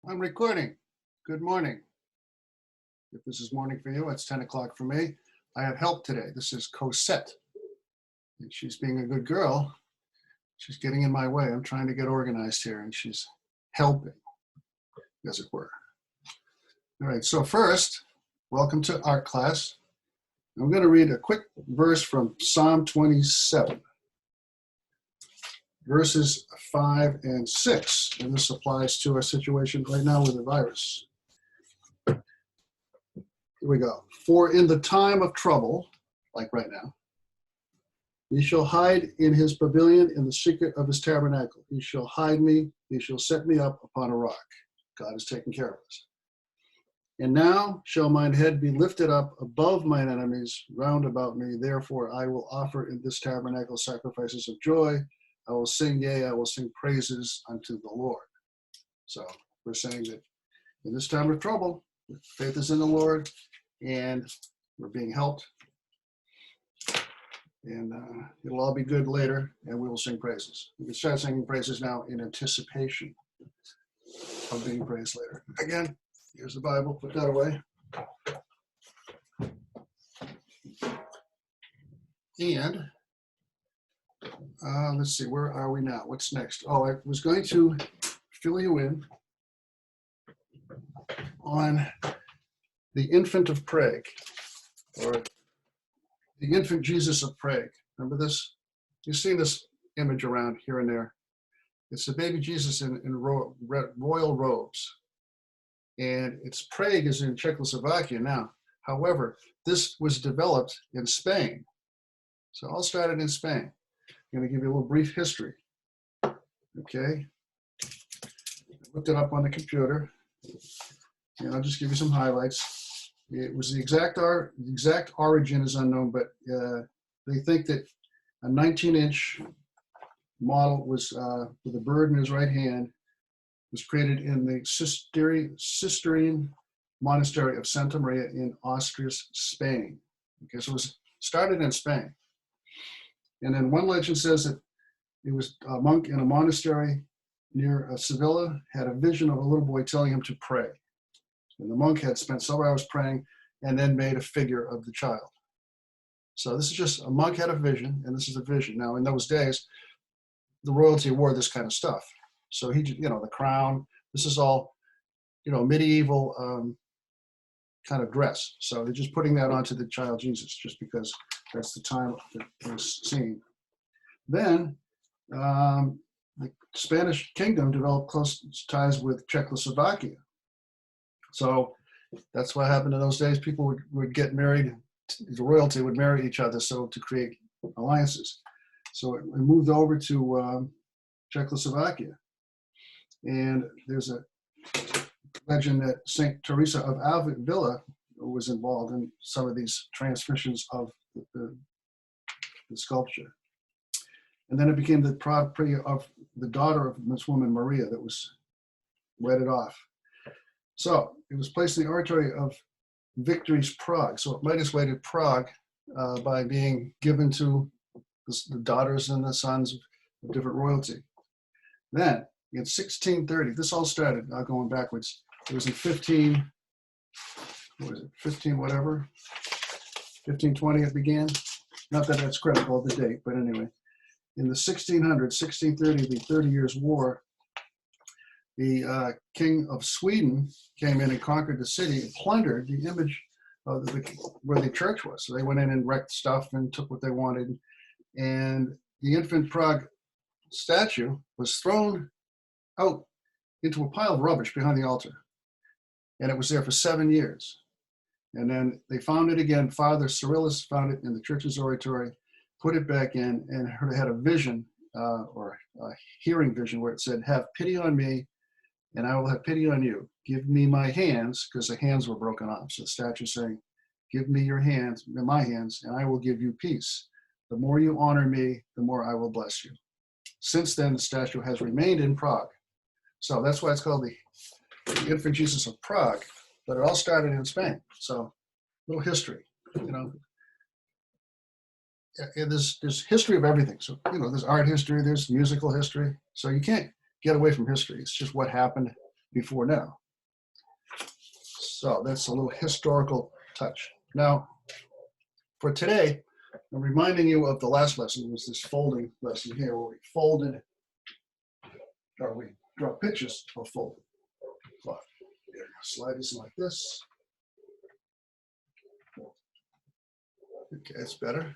I'm recording. Good morning. If this is morning for you, it's 10 o'clock for me. I have help today. This is Cosette. And she's being a good girl. She's getting in my way. I'm trying to get organized here, and she's helping, as it were. All right, so first, welcome to art class. I'm going to read a quick verse from Psalm 27. Verses 5 and 6, and this applies to our situation right now with the virus. Here we go. For in the time of trouble, like right now, he shall hide in his pavilion in the secret of his tabernacle. He shall hide me, he shall set me up upon a rock. God is taking care of us. And now shall mine head be lifted up above mine enemies round about me. Therefore I will offer in this tabernacle sacrifices of joy. I will sing, yea, I will sing praises unto the Lord. So we're saying that in this time of trouble, faith is in the Lord, and we're being helped. And it'll all be good later, and we will sing praises. We can start singing praises now in anticipation of being praised later. Again, here's the Bible. Put that away. And let's see, where are we now? What's next? Oh, I was going to fill you in on the infant of Prague, or the infant Jesus of Prague. Remember this? You've seen this image around here and there. It's the baby Jesus in royal robes. And it's Prague is in Czechoslovakia now. However, this was developed in Spain. So all started in Spain. I'm going to give you a little brief history. Okay. I looked it up on the computer, and I'll just give you some highlights. It was the exact origin is unknown, but they think that a 19-inch model was with a bird in his right hand was created in the Cistercian monastery of Santa Maria in Austria, Spain. Okay, so it was started in Spain. And then one legend says that it was a monk in a monastery near Sevilla had a vision of a little boy telling him to pray. And the monk had spent several hours praying and then made a figure of the child. So this is just, a monk had a vision, and this is a vision. Now, in those days, the royalty wore this kind of stuff. So he, the crown, this is all, medieval kind of dress. So they're just putting that onto the child Jesus, just because that's the time that it was seen. Then the Spanish kingdom developed close ties with Czechoslovakia. So that's what happened in those days. People would get married, the royalty would marry each other, so to create alliances. So it moved over to Czechoslovakia. And there's a legend that St. Teresa of Avila was involved in some of these transmissions of the sculpture. And then it became the property of the daughter of this woman, Maria, that was wedded off. So it was placed in the oratory of Victory's Prague. So it might as well to Prague by being given to the daughters and the sons of different royalty. Then in 1630, this all started, now going backwards, it was in 15 whatever, 1520 it began. Not that that's critical of the date, but anyway. In the 1600s, 1630, the 30 Years' War, the king of Sweden came in and conquered the city and plundered the image of where the church was. So they went in and wrecked stuff and took what they wanted. And the infant Prague statue was thrown out into a pile of rubbish behind the altar. And it was there for 7 years. And then they found it again. Father Cyrillus found it in the church's oratory, put it back in, and had a vision, or a hearing vision, where it said, "Have pity on me, and I will have pity on you. Give me my hands," because the hands were broken off. So the statue is saying, "Give me your hands, my hands, and I will give you peace. The more you honor me, the more I will bless you." Since then, the statue has remained in Prague. So that's why it's called the Infant Jesus of Prague, but it all started in Spain. So a little history, And there's history of everything. So, there's art history, there's musical history. So you can't get away from history. It's just what happened before now. So that's a little historical touch. Now, for today, I'm reminding you of the last lesson. It was this folding lesson here where we folded, or we draw pictures of folding. Well, slide this like this. Okay, that's better.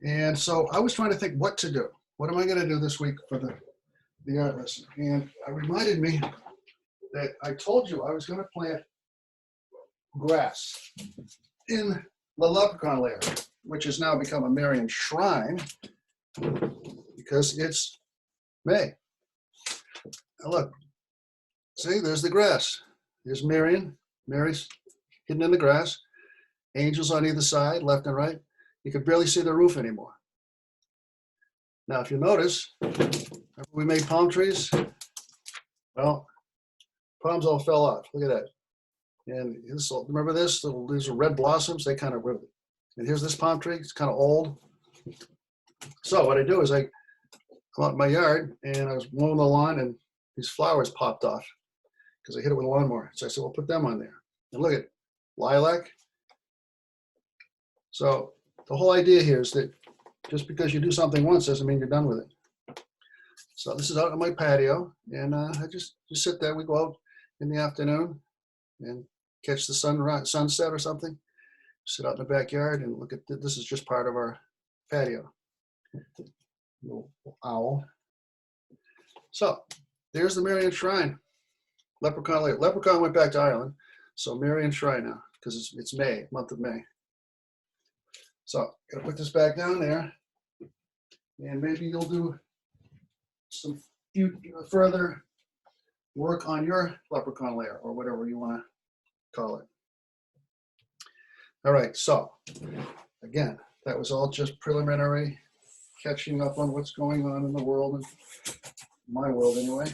And so I was trying to think what to do. What am I going to do this week for the art lesson? And it reminded me that I told you I was going to plant grass in the leprechaun layer, which has now become a Marian Shrine because it's May. Now look, see, there's the grass. There's Marian. Mary's hidden in the grass. Angels on either side, left and right. You can barely see the roof anymore. Now, if you notice, we made palm trees. Well, palms all fell off. Look at that. And this, remember this? These are red blossoms. They kind of ripped it. And here's this palm tree. It's kind of old. So what I do is I come out in my yard and I was mowing the lawn and these flowers popped off because I hit it with a lawnmower. So I said, well, put them on there. And look at lilac. So the whole idea here is that just because you do something once doesn't mean you're done with it. So this is out on my patio, and I just sit there. We go out in the afternoon and catch the sunset or something. Sit out in the backyard and look at this. Is just part of our patio. Little owl. So there's the Marian Shrine. Leprechaun layer. Leprechaun went back to Ireland, so Marian Shrine now because it's May, month of May. So gotta put this back down there, and maybe you'll do some further work on your leprechaun layer or whatever you want to call it. All right, so again, that was all just preliminary, catching up on what's going on in the world, and my world anyway.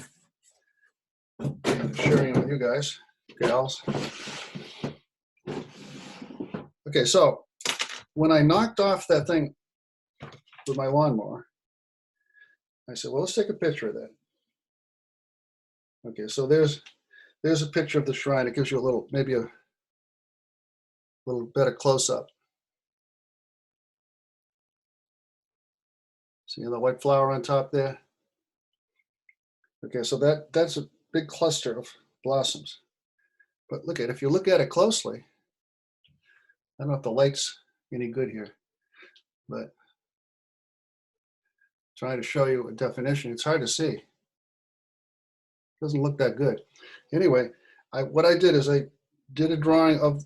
Sharing it with you guys, gals. Okay, so when I knocked off that thing with my lawnmower, I said, well, let's take a picture of that. Okay, so there's a picture of the shrine. It gives you a little, maybe a little better close-up. See the white flower on top there? Okay, so that's a big cluster of blossoms. But look at, if you look at it closely, I don't know if the light's any good here, but trying to show you a definition, it's hard to see. It doesn't look that good. Anyway, what I did is I did a drawing of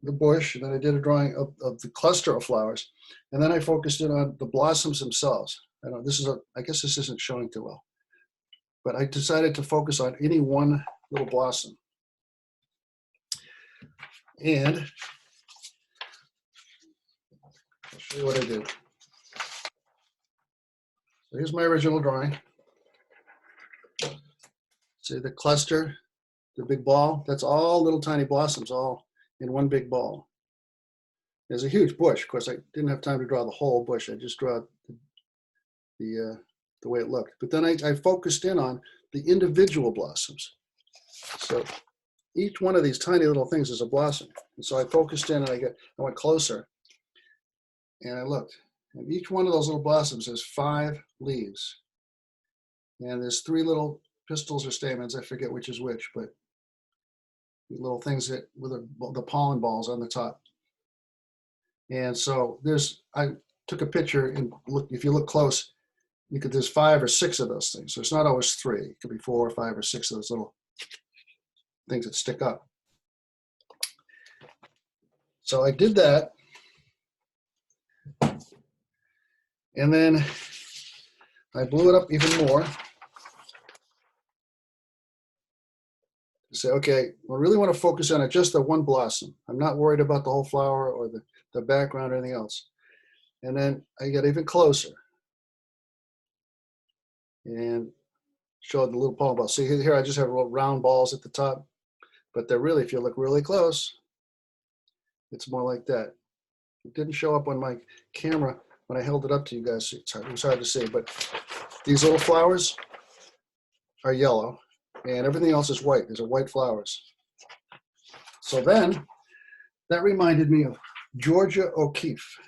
the bush, and then I did a drawing of the cluster of flowers, and then I focused in on the blossoms themselves. I don't know, I guess this isn't showing too well, but I decided to focus on any one little blossom. And I'll show you what I did. So here's my original drawing. See the cluster, the big ball? That's all little tiny blossoms, all in one big ball. There's a huge bush. Of course, I didn't have time to draw the whole bush. I just drew the way it looked. But then I focused in on the individual blossoms. So each one of these tiny little things is a blossom. And so I focused in and I went closer and I looked. And each one of those little blossoms has 5 leaves. And there's 3 little pistils or stamens. I forget which is which, but the little things that with the pollen balls on the top. And so I took a picture and look, if you look close, there's 5 or 6 of those things. So it's not always 3. It could be 4 or 5 or 6 of those little things that stick up. So I did that. And then I blew it up even more. To say, okay, I really want to focus on just the one blossom. I'm not worried about the whole flower or the background or anything else. And then I got even closer and showed the little pollen balls. See here, I just have round balls at the top, but they're really, if you look really close, it's more like that. It didn't show up on my camera when I held it up to you guys. It was hard to see, but these little flowers are yellow. and everything else is white. These are white flowers. So then that reminded me of Georgia O'Keeffe.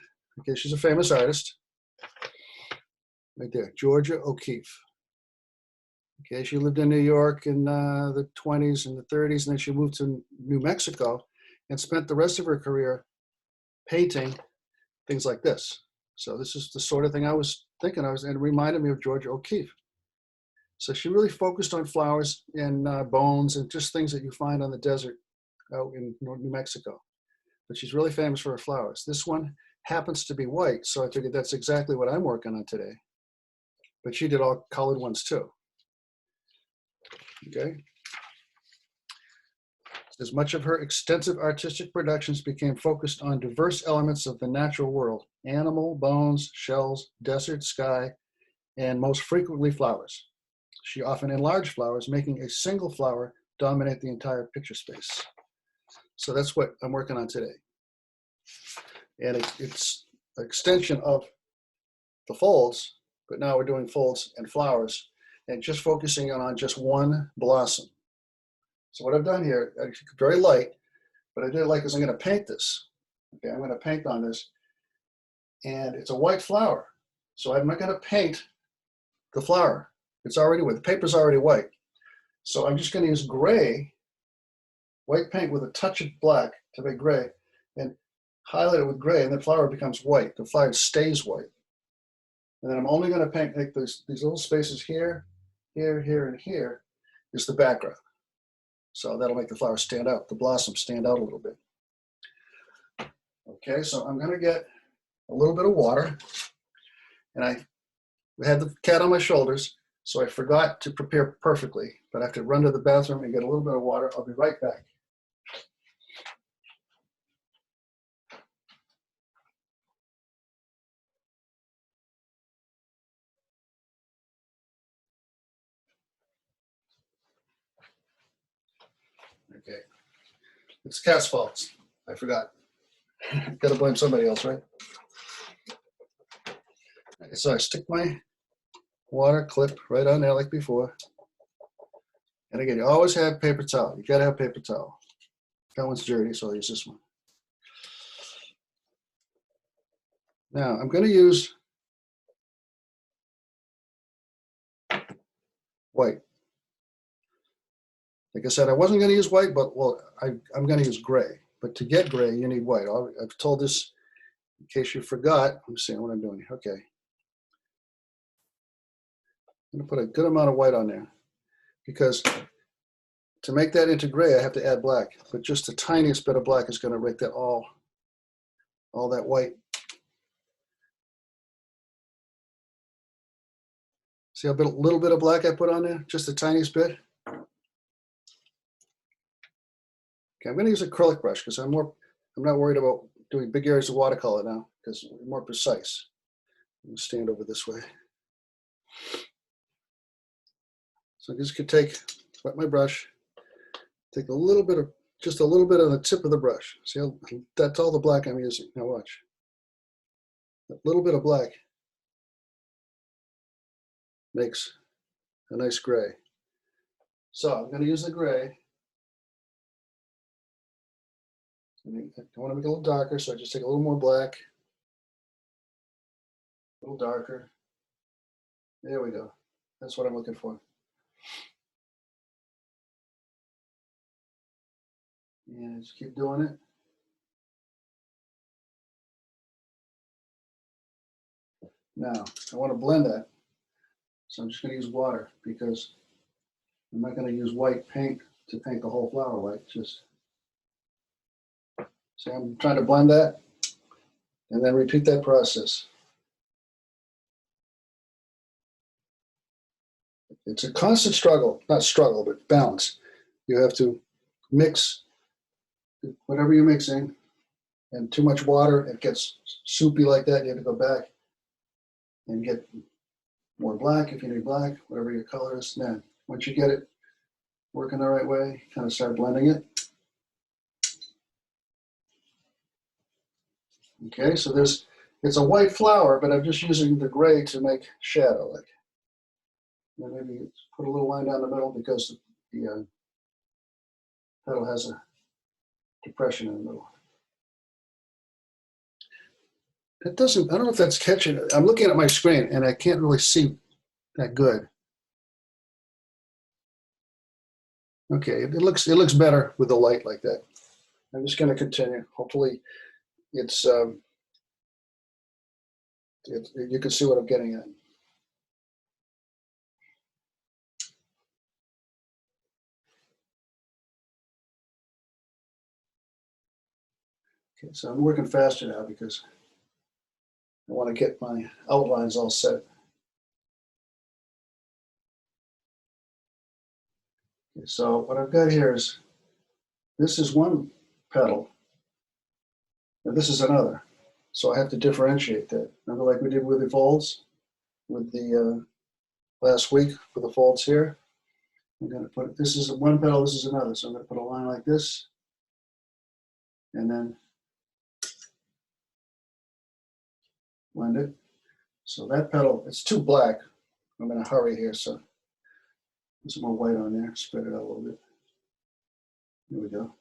Okay, she's a famous artist. Right there, Georgia O'Keeffe. Okay, she lived in New York in the 20s and the 30s, and then she moved to New Mexico and spent the rest of her career painting things like this. So this is the sort of thing I was thinking of, and it reminded me of Georgia O'Keeffe. So she really focused on flowers and bones and just things that you find on the desert out in New Mexico. But she's really famous for her flowers. This one happens to be white, so I figured that's exactly what I'm working on today. But she did all colored ones too. Okay. As much of her extensive artistic productions became focused on diverse elements of the natural world: animal, bones, shells, desert, sky, and most frequently flowers. She often enlarged flowers, making a single flower dominate the entire picture space. So that's what I'm working on today. And it's an extension of the folds, but now we're doing folds and flowers and just focusing on just one blossom. So what I've done here, very light, but I did like is I'm going to paint this. Okay, I'm going to paint on this, and it's a white flower. So I'm not going to paint the flower. It's already white. The paper's already white. So I'm just going to use gray, white paint with a touch of black to make gray, and highlight it with gray, and the flower becomes white. The flower stays white. And then I'm only going to paint, make these little spaces here, here, here, and here is the background. So that'll make the flower stand out, the blossom stand out a little bit. Okay, so I'm going to get a little bit of water. And I had the cat on my shoulders, so I forgot to prepare perfectly. But I have to run to the bathroom and get a little bit of water. I'll be right back. Okay, it's the cat's fault. I forgot. Got to blame somebody else, right? Okay, so I stick my water clip right on there like before. And again, you always have paper towel. You got to have paper towel. That one's dirty, so I'll use this one. Now I'm going to use white. Like I said, I wasn't going to use white, but well, I'm going to use gray. But to get gray, you need white. I've told this in case you forgot. I'm seeing what I'm doing here. Okay. I'm going to put a good amount of white on there because to make that into gray, I have to add black. But just the tiniest bit of black is going to make that all that white. See how little bit of black I put on there? Just the tiniest bit. Okay, I'm going to use an acrylic brush because I'm not worried about doing big areas of watercolor now because it's more precise. I'm going to stand over this way. So I just could wet my brush, take just a little bit of the tip of the brush. See how that's all the black I'm using. Now watch. A little bit of black makes a nice gray. So I'm going to use the gray. And I want to make it a little darker, so I just take a little more black, a little darker. There we go. That's what I'm looking for. And just keep doing it. Now, I want to blend that. So I'm just going to use water because I'm not going to use white paint to paint the whole flower white. Just see, I'm trying to blend that and then repeat that process. It's a constant struggle, not struggle, but balance. You have to mix whatever you're mixing, and too much water, it gets soupy like that. You have to go back and get more black if you need black, whatever your color is. Then once you get it working the right way, kind of start blending it. Okay, so it's a white flower, but I'm just using the gray to make shadow. Like maybe put a little line down the middle because the petal has a depression in the middle. It doesn't, I don't know if that's catching it. I'm looking at my screen and I can't really see that good. Okay, it looks better with the light like that. I'm just going to continue. Hopefully it's, you can see what I'm getting at. Okay, so I'm working faster now because I want to get my outlines all set. Okay, so what I've got here is, this is one petal, and this is another. So I have to differentiate that. Remember, like we did with the folds, with the last week for the folds here. I'm going to put, this is one petal, this is another. So I'm going to put a line like this, and then blend it. So that petal, it's too black. I'm going to hurry here, so there's some more white on there. Spread it out a little bit. There we go.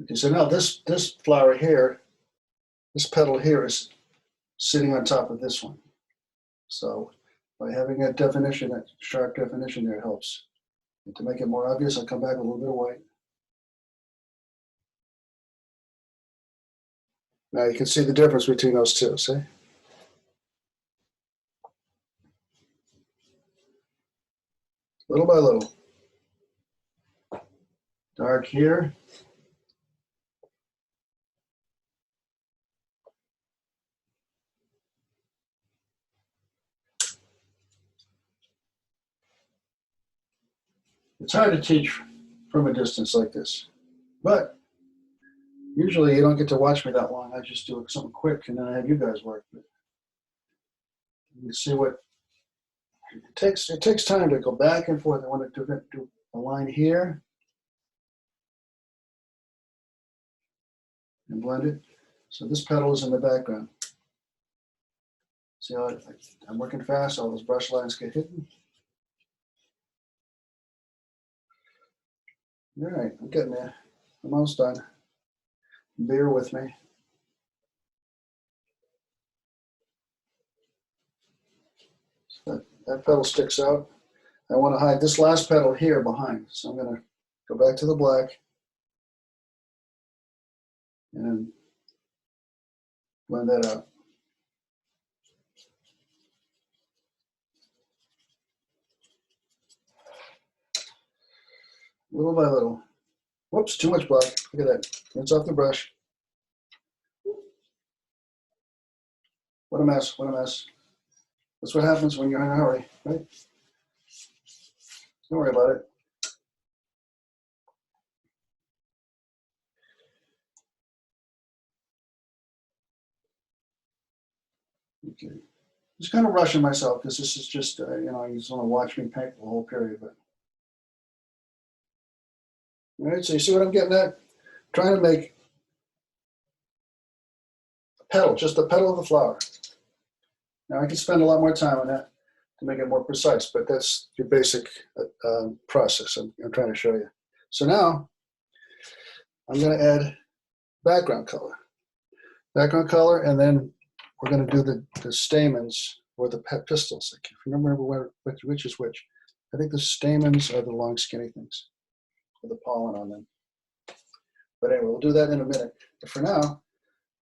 Okay, so now this flower here, this petal here is sitting on top of this one. So by having that definition, that sharp definition there helps. And to make it more obvious, I'll come back with a little bit of white. Now you can see the difference between those two, see? Little by little. Dark here. It's hard to teach from a distance like this, but usually you don't get to watch me that long. I just do something quick and then I have you guys work. But you see what it takes time to go back and forth. I want to do a line here and blend it. So this petal is in the background. See how I'm working fast, all those brush lines get hidden. All right, I'm getting there. I'm almost done. Bear with me. So that petal sticks out. I want to hide this last petal here behind. So I'm going to go back to the black and blend that out. Little by little. Whoops, too much black. Look at that. Rinse off the brush. What a mess, what a mess. That's what happens when you're in a hurry, right? Don't worry about it. Okay. Just kind of rushing myself because this is just, you know, you just want to watch me paint the whole period. But all right, so you see what I'm getting at? Trying to make a petal, just a petal of the flower. Now I can spend a lot more time on that to make it more precise, but that's your basic process I'm trying to show you. So now I'm going to add background color. Background color, and then we're going to do the stamens or the pistils. I can't remember which is which. I think the stamens are the long skinny things with the pollen on them. But anyway, we'll do that in a minute. But for now,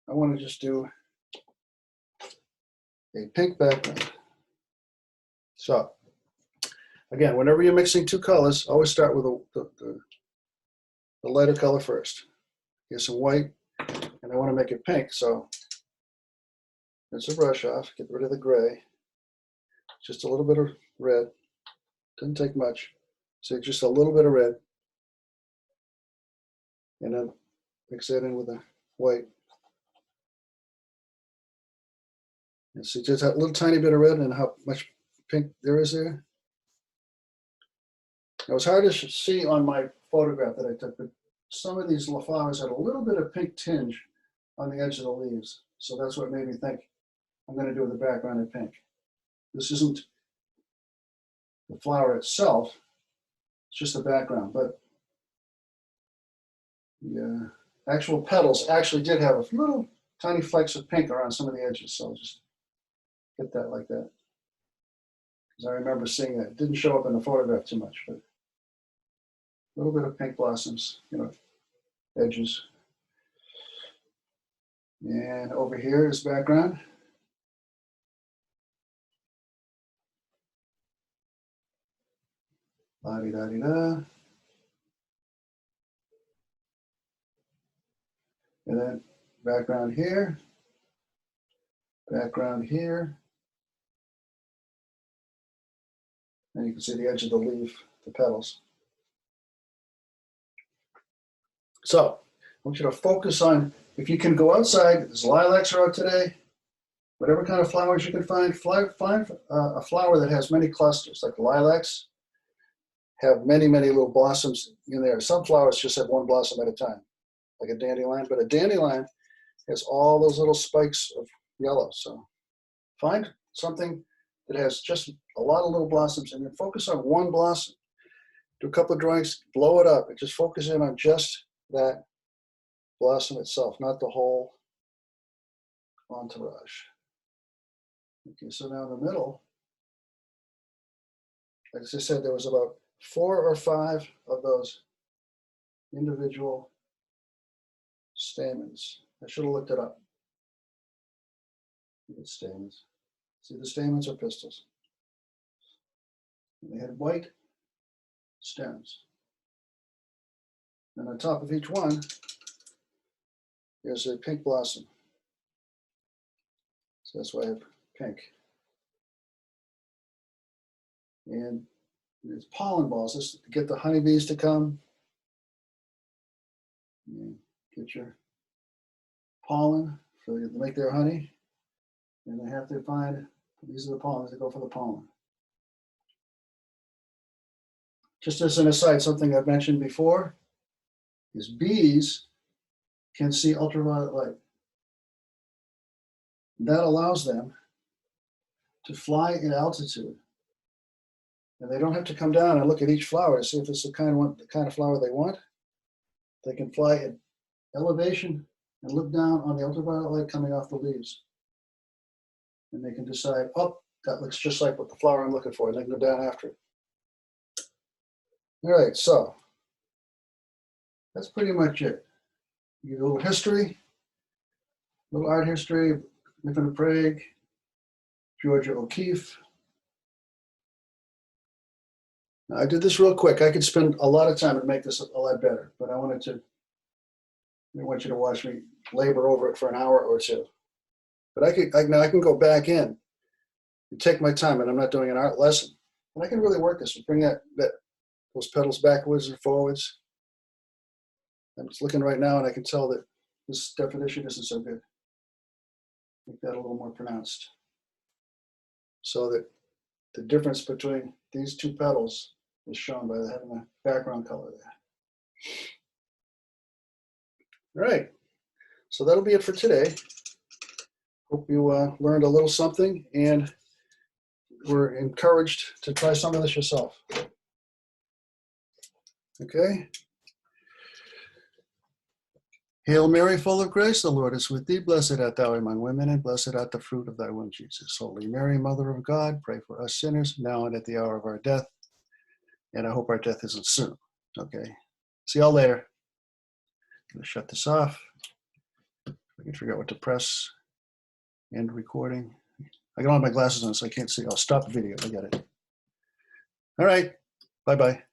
I want to just do a pink background. So again, whenever you're mixing two colors, always start with the lighter color first. Get some white, and I want to make it pink, so rinse the brush off, get rid of the gray, just a little bit of red, doesn't take much, so just a little bit of red, and then mix that in with the white. And see just that little tiny bit of red and how much pink there is there. It was hard to see on my photograph that I took, but some of these flowers had a little bit of pink tinge on the edge of the leaves. So that's what made me think I'm going to do the background in pink. This isn't the flower itself. It's just the background, but the actual petals actually did have a little tiny flecks of pink around some of the edges. So I'll just get that like that. Because I remember seeing that. It didn't show up in the photograph too much, but a little bit of pink blossoms, you know, edges. And over here is background. La-di-da-di-da. And then background here, background here. And you can see the edge of the leaf, the petals. So I want you to focus on, if you can go outside, there's lilacs are out today, whatever kind of flowers you can find a flower that has many clusters, like lilacs have many, many little blossoms in there. Some flowers just have one blossom at a time, like a dandelion, but a dandelion has all those little spikes of yellow. So find something that has just a lot of little blossoms and then focus on one blossom. Do a couple of drawings, blow it up, and just focus in on just that blossom itself, not the whole entourage. Okay, so now in the middle, like I said, there was about 4 or 5 of those individual stamens. I should have looked it up. It's stamens. See, the stamens are pistils. And they had white stems. And on top of each one is a pink blossom. So that's why I have pink. And there's pollen balls. This is to get the honeybees to come. And get your pollen to make their honey. And they have to find, these are the pollens that go for the pollen. Just as an aside, something I've mentioned before is bees can see ultraviolet light. That allows them to fly in altitude. And they don't have to come down and look at each flower to see if it's the kind of flower they want. They can fly at elevation and look down on the ultraviolet light coming off the leaves. And they can decide, oh, that looks just like what the flower I'm looking for, and they can go down after it. All right, so that's pretty much it. You get a little history, a little art history, Infant of Prague, Georgia O'Keeffe. Now, I did this real quick. I could spend a lot of time and make this a lot better, but I want you to watch me labor over it for an hour or two. But now I can go back in and take my time, and I'm not doing an art lesson. And I can really work this and bring those petals backwards and forwards. I'm just looking right now, and I can tell that this definition isn't so good. Make that a little more pronounced, so that the difference between these two petals is shown by having a background color there. All right, so that'll be it for today. Hope you learned a little something and were encouraged to try some of this yourself. Okay. Hail Mary, full of grace, the Lord is with thee. Blessed art thou among women, and blessed art the fruit of thy womb, Jesus. Holy Mary, Mother of God, pray for us sinners, now and at the hour of our death. And I hope our death isn't soon. Okay. See y'all later. I'm going to shut this off. I can figure out what to press. End recording. I got all my glasses on, so I can't see. I'll stop the video. I got it. All right. Bye-bye.